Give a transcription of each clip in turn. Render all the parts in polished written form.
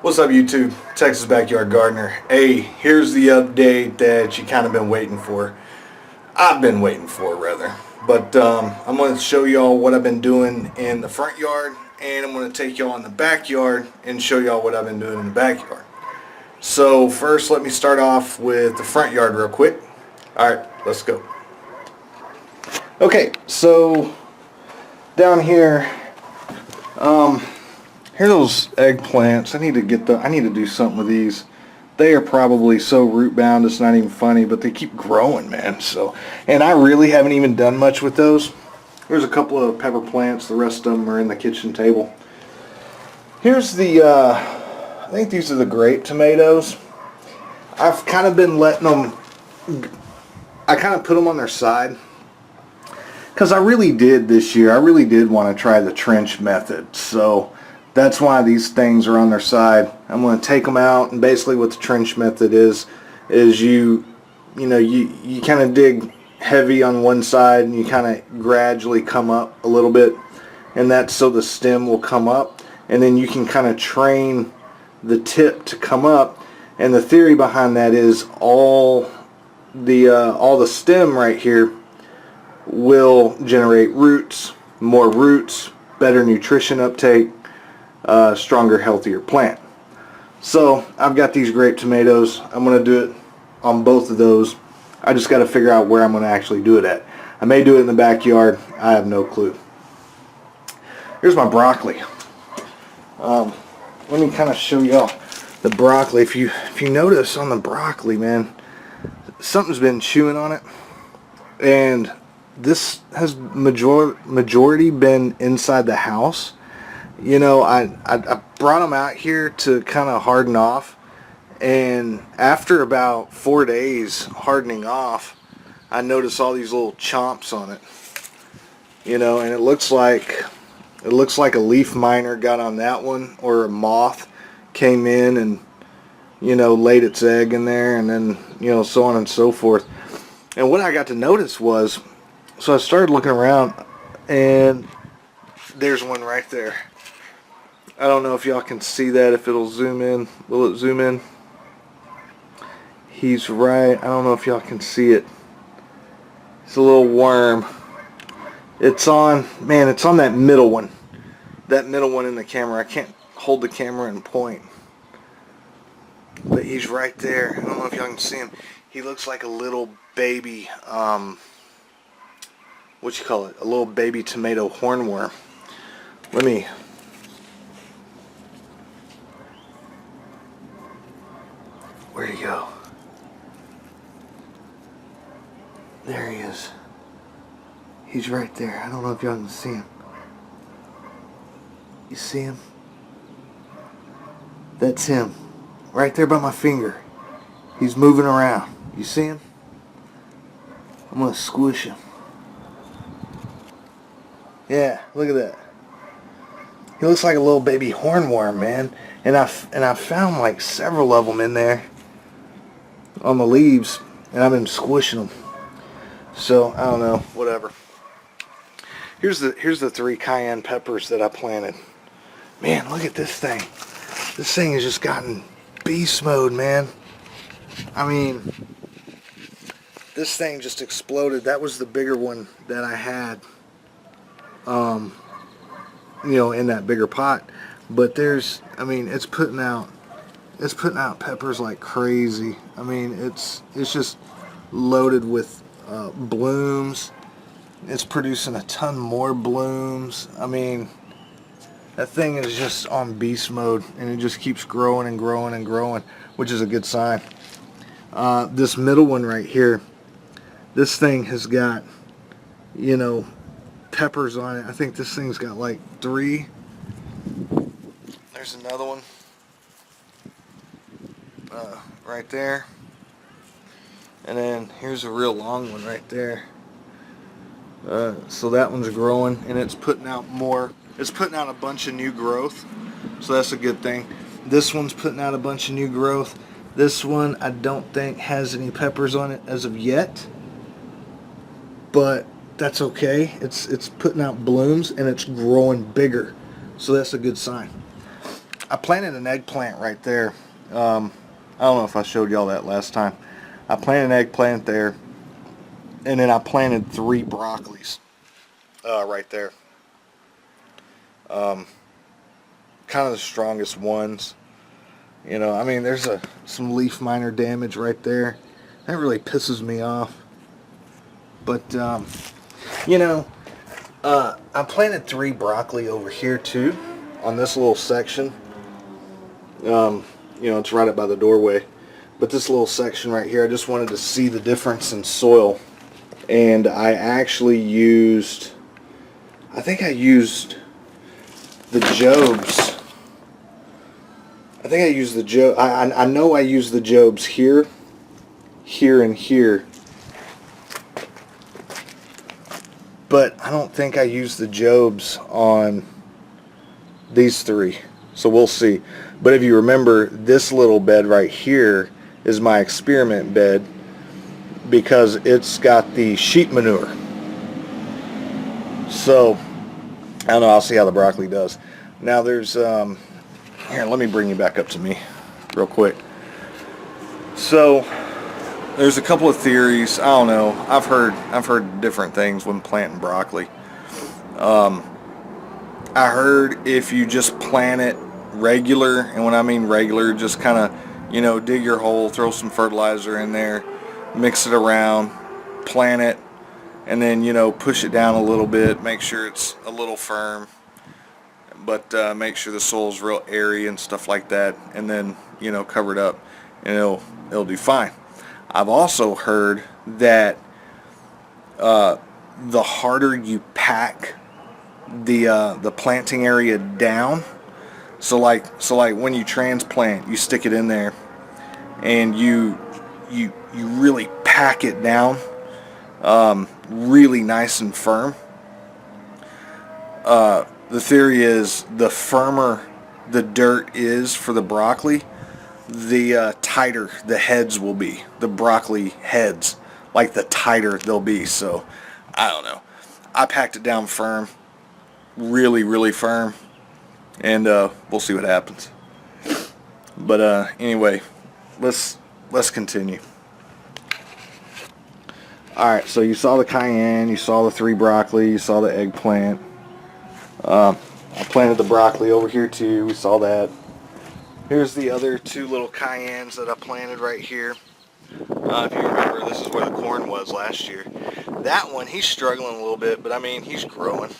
What's up, YouTube? Texas Backyard Gardener. Hey, here's the update that you kind of been waiting for. I've been waiting for, rather. But I'm going to show y'all what I've been doing in the front yard, and I'm going to take y'all in the backyard and show y'all what I've been doing in the backyard. So first, let me start off with the front yard real quick. Alright, let's go. Okay, so down here, here are those eggplants. I need to do something with these. They are probably so root bound it's not even funny, but they keep growing, man. So, and I really haven't even done much with those. There's a couple of pepper plants. The rest of them are in the kitchen table. Here's the I think these are the grape tomatoes. I've kind of been letting them, I kind of put them on their side because I really did this year. I really did want to try the trench method. So that's why these things are on their side. I'm going to take them out, and basically what the trench method is you kind of dig heavy on one side and you kind of gradually come up a little bit, and that's so the stem will come up, and then you can kind of train the tip to come up. And the theory behind that is all the stem right here will generate roots, more roots, better nutrition uptake, stronger, healthier plant. So I've got these grape tomatoes. I'm going to do it on both of those. I just got to figure out where I'm going to actually do it at. I may do it in the backyard. I have no clue. Here's my broccoli. Let me kind of show y'all the broccoli. If you notice on the broccoli, man, something's been chewing on it, and this has majority been inside the house. You know, I brought them out here to kind of harden off, and after about 4 days hardening off, I noticed all these little chomps on it. You know, and it looks like a leaf miner got on that one, or a moth came in and, you know, laid its egg in there, and then, you know, so on and so forth. And what I got to notice was, so I started looking around, and there's one right there. I don't know if y'all can see that, if it'll zoom in. Will it zoom in? He's right. I don't know if y'all can see it. It's a little worm. It's on, man, it's on that middle one. That middle one in the camera. I can't hold the camera and point. But he's right there. I don't know if y'all can see him. He looks like a little baby, what you call it? A little baby tomato hornworm. Let me... Where'd he go? There he is. He's right there. I don't know if y'all can see him. You see him? That's him. Right there by my finger. He's moving around. You see him? I'm going to squish him. Yeah, look at that. He looks like a little baby hornworm, man. And I found like several of them in there on the leaves, and I've been squishing them. So I don't know, whatever. Here's the 3 cayenne peppers that I planted. Man, look at this thing. This thing has just gotten beast mode, man. I mean, this thing just exploded. That was the bigger one that I had, you know, in that bigger pot. But there's, I mean, it's putting out peppers like crazy. I mean, it's just loaded with blooms. It's producing a ton more blooms. I mean, that thing is just on beast mode, and it just keeps growing and growing and growing, which is a good sign. This middle one right here, this thing has got, you know, peppers on it. I think this thing's got like 3. There's another one right there, and then here's a real long one right there. So that one's growing, and it's putting out more. It's putting out a bunch of new growth, so that's a good thing. This one's putting out a bunch of new growth. This one I don't think has any peppers on it as of yet, but that's okay. It's putting out blooms, and it's growing bigger, so that's a good sign. I planted an eggplant right there. I don't know if I showed y'all that last time. I planted an eggplant there, and then I planted 3 broccolis right there. Kind of the strongest ones. You know, I mean, there's some leaf miner damage right there. That really pisses me off. But, you know, I planted 3 broccoli over here too, on this little section. You know, it's right up by the doorway. But this little section right here, I just wanted to see the difference in soil. And I actually used, I think I used the Jobs. I think I used the Job. I know I used the Jobs here, here, and here. But I don't think I used the Jobs on these 3. So we'll see. But if you remember, this little bed right here is my experiment bed because it's got the sheep manure. So I don't know. I'll see how the broccoli does. Now there's here. Let me bring you back up to me real quick. So there's a couple of theories. I don't know. I've heard different things when planting broccoli. I heard if you just plant it regular, and when I mean regular, just kind of, you know, dig your hole, throw some fertilizer in there, mix it around, plant it, and then, you know, push it down a little bit, make sure it's a little firm, but make sure the soil's real airy and stuff like that, and then, you know, cover it up, and it'll do fine. I've also heard that the harder you pack the planting area down, so like when you transplant, you stick it in there and you really pack it down really nice and firm. The theory is the firmer the dirt is for the broccoli, the tighter the heads will be. The broccoli heads, like the tighter they'll be. So I don't know. I packed it down firm, really firm, and we'll see what happens. But anyway, let's continue. Alright, so you saw the cayenne, you saw the 3 broccoli, you saw the eggplant. I planted the broccoli over here too, we saw that. Here's the other 2 little cayennes that I planted right here. If you remember, this is where the corn was last year. That one, he's struggling a little bit, but I mean, he's growing.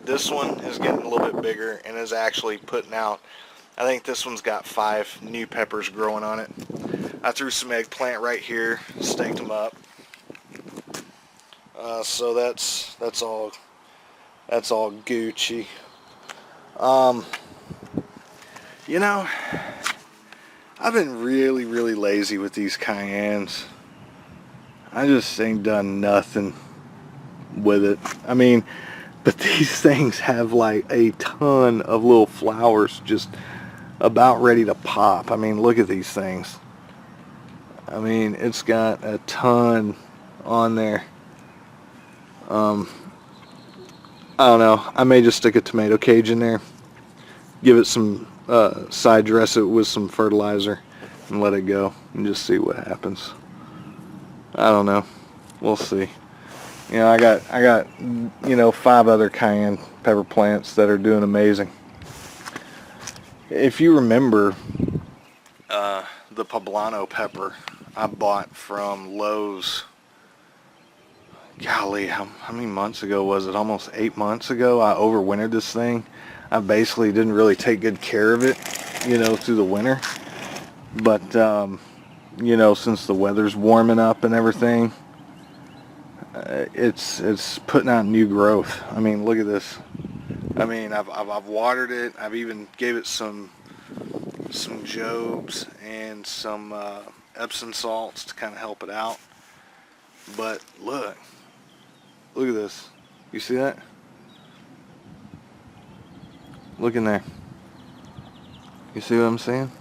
This one is getting a little bit bigger and is actually putting out, I think this one's got 5 new peppers growing on it. I threw some eggplant right here, staked them up. So that's all Gucci. You know, I've been really lazy with these cayennes. I just ain't done nothing with it. I mean, but these things have like a ton of little flowers just about ready to pop. I mean, look at these things. I mean, it's got a ton on there. I don't know. I may just stick a tomato cage in there, give it some side dress it with some fertilizer, and let it go and just see what happens. I don't know. We'll see. You know, I got you know, 5 other cayenne pepper plants that are doing amazing. If you remember, the poblano pepper I bought from Lowe's, golly, how many months ago was it? Almost 8 months ago. I overwintered this thing. I basically didn't really take good care of it, you know, through the winter. But, you know, since the weather's warming up and everything, it's putting out new growth. I mean, look at this. I mean, I've watered it. I've even gave it some Jobs and some Epsom salts to kind of help it out. But look at this. You see that? Look in there. You see what I'm saying?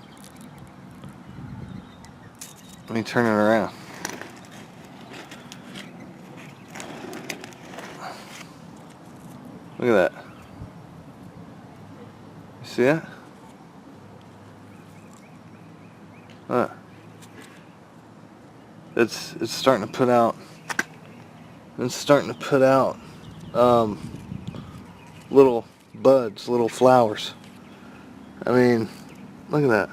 Let me turn it around. Look at that. You see that? It's starting to put out. It's starting to put out little buds, little flowers. I mean, look at that.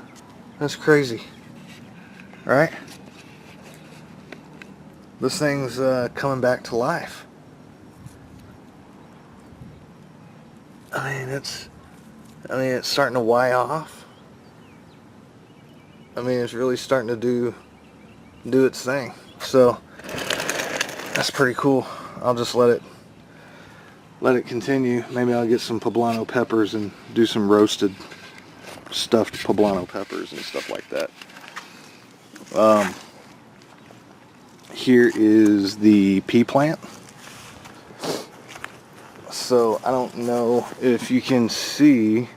That's crazy, right? This thing's coming back to life. I mean, it's starting to Y off. I mean, it's really starting to do its thing. So that's pretty cool. I'll just let it continue. Maybe I'll get some poblano peppers and do some roasted stuffed poblano peppers and stuff like that. Here is the pea plant. So I don't know if you can see,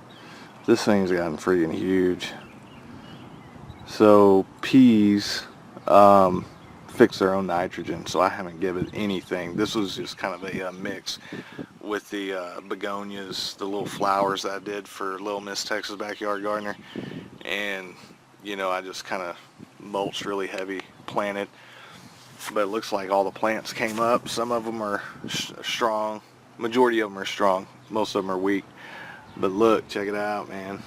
this thing's gotten freaking huge. So peas fix their own nitrogen, so I haven't given anything. This was just kind of a mix with the begonias, the little flowers that I did for Little Miss Texas Backyard Gardener, and you know, I just kind of mulched really heavy, planted, but it looks like all the plants came up. Some of them are strong, majority of them are strong, most of them are weak, but look, check it out, man.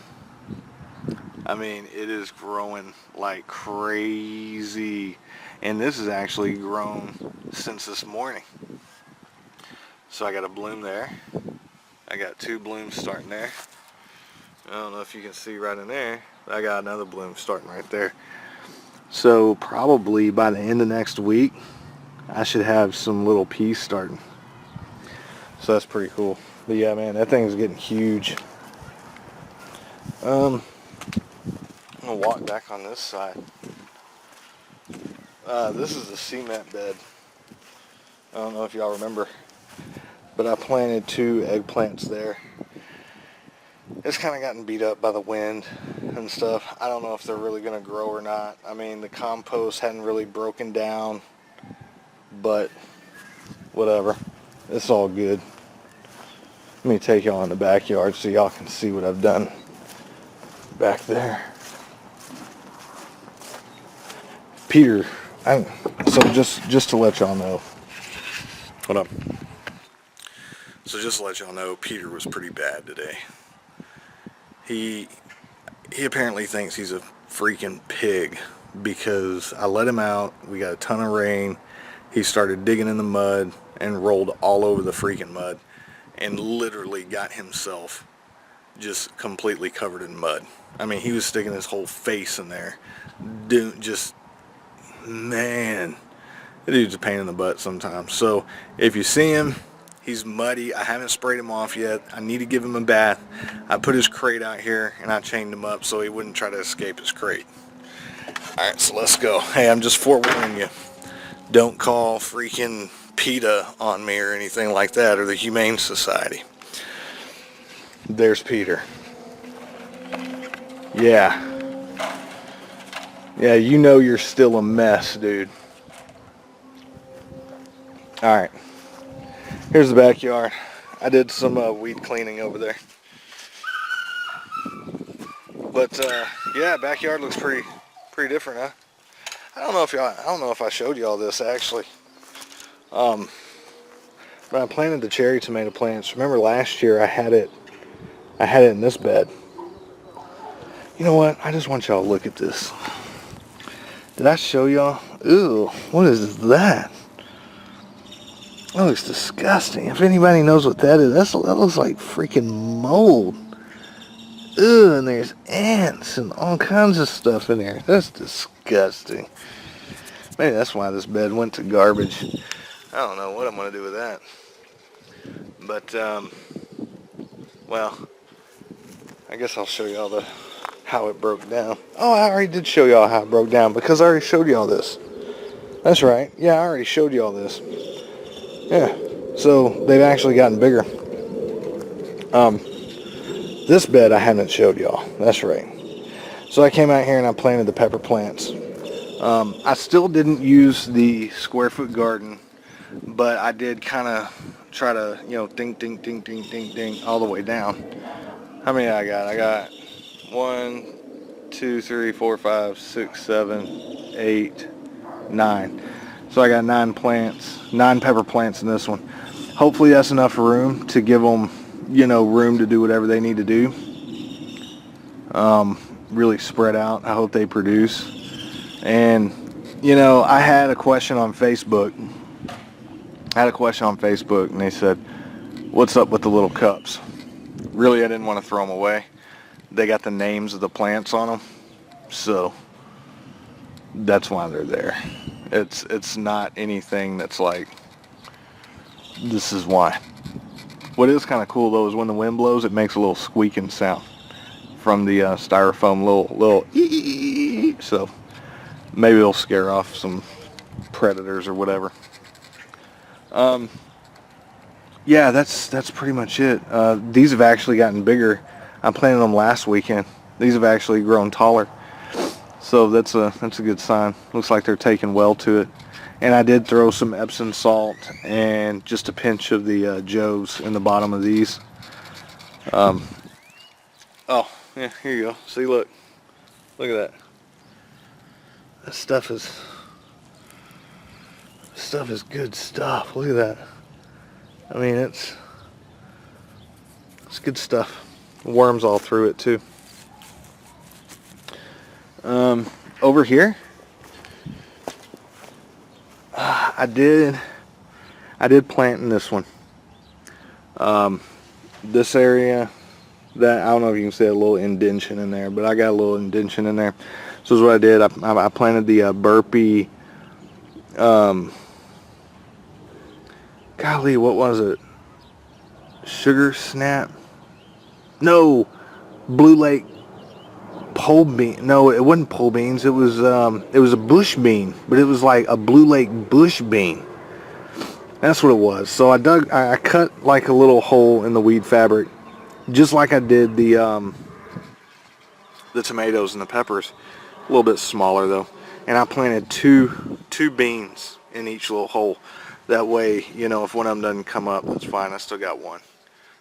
I mean, it is growing like crazy, and this is actually grown since this morning. So I got a bloom there. I got 2 blooms starting there. I don't know if you can see right in there. I got another bloom starting right there. So probably by the end of next week, I should have some little peas starting. So that's pretty cool. But yeah, man, that thing's getting huge. I'm gonna walk back on this side. This is a cement bed. I don't know if y'all remember, but I planted 2 eggplants there. It's kind of gotten beat up by the wind and stuff. I don't know if they're really going to grow or not. I mean, the compost hadn't really broken down, but whatever. It's all good. Let me take y'all in the backyard so y'all can see what I've done back there. Peter, so just to let y'all know. Hold up. So just to let y'all know, Peter was pretty bad today. He apparently thinks he's a freaking pig because I let him out. We got a ton of rain. He started digging in the mud and rolled all over the freaking mud and literally got himself just completely covered in mud. I mean, he was sticking his whole face in there. Dude, just, man, the dude's a pain in the butt sometimes. So if you see him, he's muddy. I haven't sprayed him off yet. I need to give him a bath. I put his crate out here and I chained him up so he wouldn't try to escape his crate. Alright, so let's go. Hey, I'm just forewarning you. Don't call freaking PETA on me or anything like that, or the Humane Society. There's Peter. Yeah. Yeah, you know you're still a mess, dude. Alright. Here's the backyard. I did some weed cleaning over there. But yeah, backyard looks pretty different, huh? I don't know if I showed y'all this actually. But I planted the cherry tomato plants. Remember last year I had it in this bed. You know what? I just want y'all to look at this. Did I show y'all? Ooh, what is that? That looks disgusting. If anybody knows what that is, that looks like freaking mold. Ugh, and there's ants and all kinds of stuff in there. That's disgusting. Maybe that's why this bed went to garbage. I don't know what I'm going to do with that. But, well, I guess I'll show y'all how it broke down. Oh, I already did show y'all how it broke down because I already showed y'all this. That's right. Yeah, I already showed y'all this. Yeah, so they've actually gotten bigger. This bed I haven't showed y'all. That's right. So I came out here and I planted the pepper plants. I still didn't use the square foot garden, but I did kind of try to, you know, ding, ding, ding, ding, ding, ding, all the way down. How many I got? I got 1, 2, 3, 4, 5, 6, 7, 8, 9. So I got 9 plants, 9 pepper plants in this one. Hopefully that's enough room to give them, you know, room to do whatever they need to do. Really spread out. I hope they produce. And, you know, I had a question on Facebook. And they said, what's up with the little cups? Really, I didn't want to throw them away. They got the names of the plants on them, so that's why they're there. It's not anything that's like, this is why. What is kind of cool though is when the wind blows, it makes a little squeaking sound from the styrofoam, little ee. So maybe it'll scare off some predators or whatever. Yeah, that's pretty much it. These have actually gotten bigger. I planted them last weekend. These have actually grown taller. So that's a good sign. Looks like they're taking well to it. And I did throw some Epsom salt and just a pinch of the Joes in the bottom of these. Oh, yeah, here you go. See, look at that. That stuff is good stuff. Look at that. I mean, it's good stuff. Worms all through it too. Over here, I did plant in this one. This area, that I don't know if you can see a little indentation in there, but I got a little indentation in there. So this is what I did. I planted the burpee. Golly, what was it? Sugar snap? No, Blue Lake pole bean. No, it wasn't pole beans. It was a bush bean, but it was like a Blue Lake bush bean. That's what it was. So I cut like a little hole in the weed fabric, just like I did the tomatoes and the peppers. A little bit smaller though, and I planted two beans in each little hole. That way, you know, if one of them doesn't come up, that's fine. I still got one.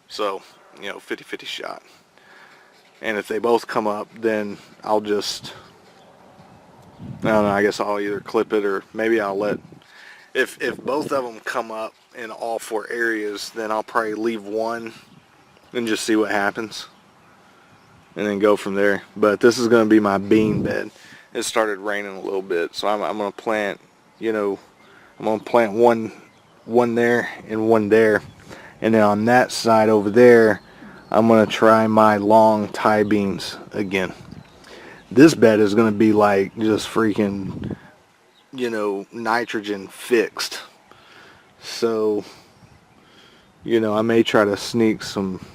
So, you know, 50-50 shot. And if they both come up, then I'll just, I don't know, I guess I'll either clip it or maybe I'll let, if both of them come up in all 4 areas, then I'll probably leave one and just see what happens. And then go from there. But this is going to be my bean bed. It started raining a little bit, so I'm going to plant, you know, I'm going to plant one there and one there. And then on that side over there, I'm going to try my long Thai beans again. This bed is going to be like just freaking, you know, nitrogen fixed. So, you know, I may try to sneak some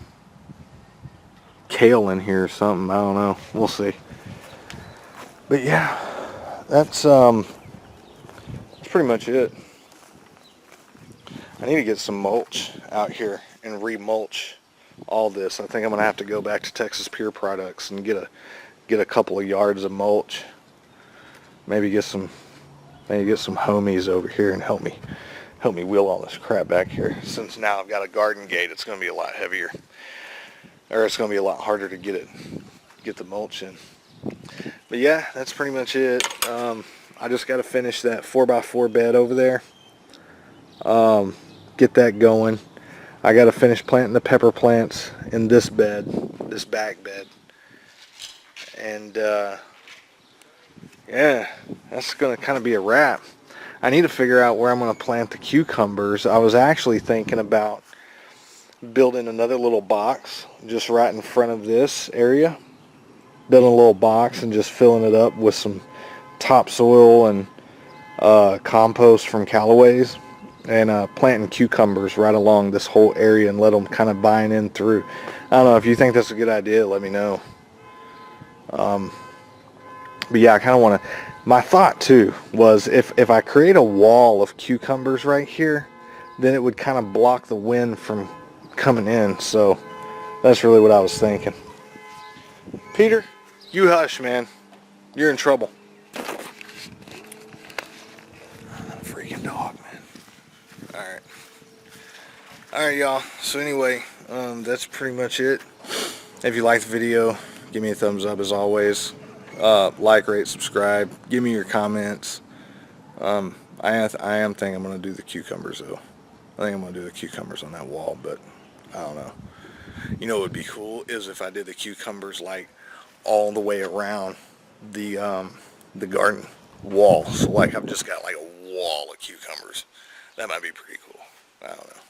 kale in here or something. I don't know. We'll see. But yeah, that's pretty much it. I need to get some mulch out here and re-mulch all this. I think I'm gonna have to go back to Texas Pure Products and get a couple of yards of mulch. Maybe get some homies over here and help me wheel all this crap back here. Since now I've got a garden gate, it's gonna be a lot heavier, or it's gonna be a lot harder to get the mulch in. But yeah, that's pretty much it. I just got to finish that 4x4 bed over there. Get that going. I got to finish planting the pepper plants in this bed, this back bed. And yeah, that's going to kind of be a wrap. I need to figure out where I'm going to plant the cucumbers. I was actually thinking about building another little box just right in front of this area. Building a little box and just filling it up with some topsoil and compost from Callaway's, and planting cucumbers right along this whole area and let them kind of vine in through. I don't know, if you think that's a good idea, let me know. But yeah, I kind of want to, my thought too was if I create a wall of cucumbers right here, then it would kind of block the wind from coming in. So that's really what I was thinking. Peter, you hush, man. You're in trouble. Freaking dog, man. Alright, y'all. So anyway, that's pretty much it. If you liked the video, give me a thumbs up as always. Like, rate, subscribe. Give me your comments. I am thinking I'm going to do the cucumbers, though. I think I'm going to do the cucumbers on that wall, but I don't know. You know what would be cool is if I did the cucumbers like all the way around the garden wall. So like I've just got like a wall of cucumbers. That might be pretty cool. I don't know.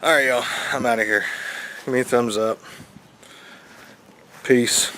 All right, y'all. I'm out of here. Give me a thumbs up. Peace.